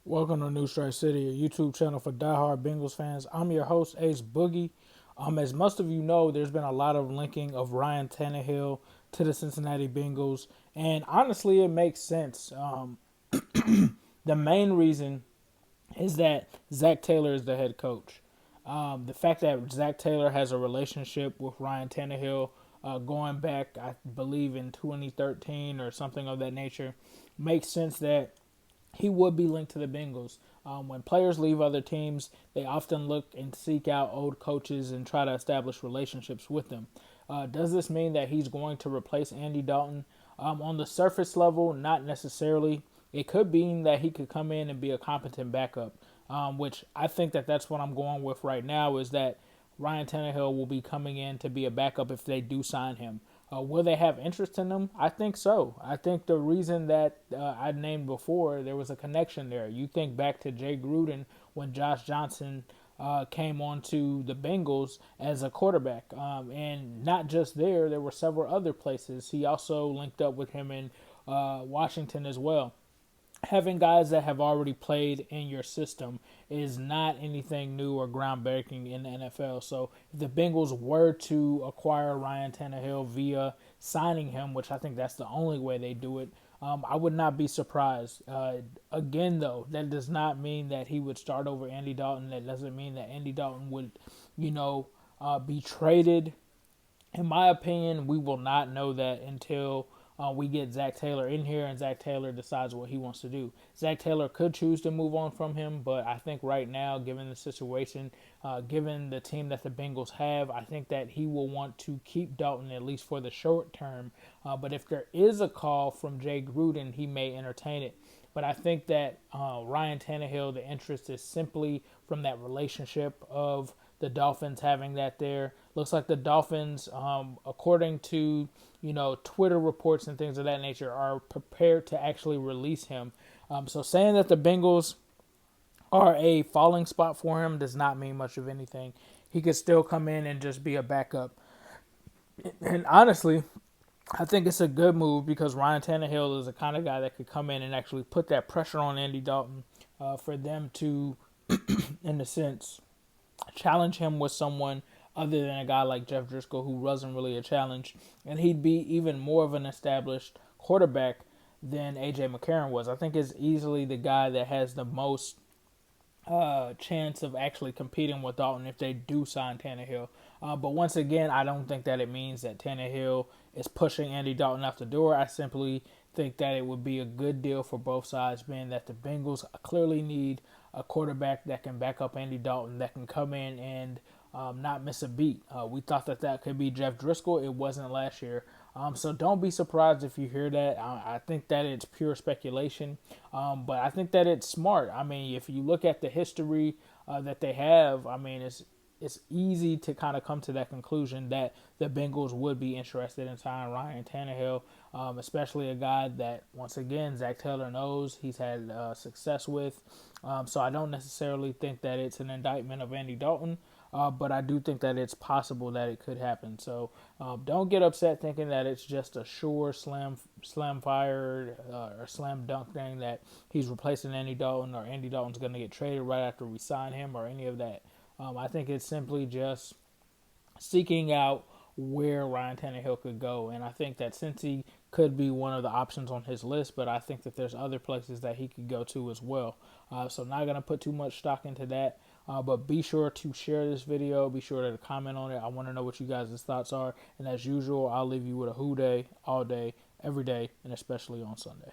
Welcome to New Strike City, a YouTube channel for diehard Bengals fans. I'm your host, Ace Boogie. As most of you know, there's been a lot of linking of Ryan Tannehill to the Cincinnati Bengals, and honestly, it makes sense. The main reason is that Zach Taylor is the head coach. The fact that Zach Taylor has a relationship with Ryan Tannehill going back, I believe, in 2013 or something of that nature, makes sense that he would be linked to the Bengals. When players leave other teams, they often look and seek out old coaches and try to establish relationships with them. Does this mean that he's going to replace Andy Dalton? On the surface level, not necessarily. It could mean that he could come in and be a competent backup, which I think that that's what I'm going with right now is that Ryan Tannehill will be coming in to be a backup if they do sign him. Will they have interest in him? I think so. I think the reason that I named before, there was a connection there. You think back to Jay Gruden when Josh Johnson came on to the Bengals as a quarterback. And not just there, there were several other places. He also linked up with him in Washington as well. Having guys that have already played in your system is not anything new or groundbreaking in the NFL. So if the Bengals were to acquire Ryan Tannehill via signing him, which I think that's the only way they do it, I would not be surprised. Again, though, that does not mean that he would start over Andy Dalton. That doesn't mean that Andy Dalton would, be traded. In my opinion, we will not know that until we get Zach Taylor in here and Zach Taylor decides what he wants to do. Zach Taylor could choose to move on from him, but I think right now, given the situation, given the team that the Bengals have, I think that he will want to keep Dalton at least for the short term. But if there is a call from Jay Gruden, he may entertain it. But I think that Ryan Tannehill, the interest is simply from that relationship of the Dolphins having that there. Looks like the Dolphins, according to Twitter reports and things of that nature, are prepared to actually release him. So saying that the Bengals are a falling spot for him does not mean much of anything. He could still come in and just be a backup. And honestly, I think it's a good move because Ryan Tannehill is the kind of guy that could come in and actually put that pressure on Andy Dalton for them to, in a sense, challenge him with someone other than a guy like Jeff Driscoll, who wasn't really a challenge, and he'd be even more of an established quarterback than AJ McCarron was. I think is easily the guy that has the most chance of actually competing with Dalton if they do sign Tannehill. But once again, I don't think that it means that Tannehill is pushing Andy Dalton out the door. I simply think that it would be a good deal for both sides, being that the Bengals clearly need a quarterback that can back up Andy Dalton, that can come in and not miss a beat. We thought that that could be Jeff Driscoll. It wasn't last year. So don't be surprised if you hear that. I think that it's pure speculation, but I think that it's smart. I mean, if you look at the history that they have, I mean, it's easy to kind of come to that conclusion that the Bengals would be interested in signing Ryan Tannehill, especially a guy that, once again, Zach Taylor knows he's had success with. So I don't necessarily think that it's an indictment of Andy Dalton. But I do think that it's possible that it could happen. So don't get upset thinking that it's just a sure slam fire or slam dunk thing that he's replacing Andy Dalton or Andy Dalton's going to get traded right after we sign him or any of that. I think it's simply just seeking out where Ryan Tannehill could go. And I think that Cincy could be one of the options on his list, but I think that there's other places that he could go to as well. So not going to put too much stock into that. But be sure to share this video. Be sure to comment on it. I want to know what you guys' thoughts are. And as usual, I'll leave you with a who day, all day, every day, and especially on Sunday.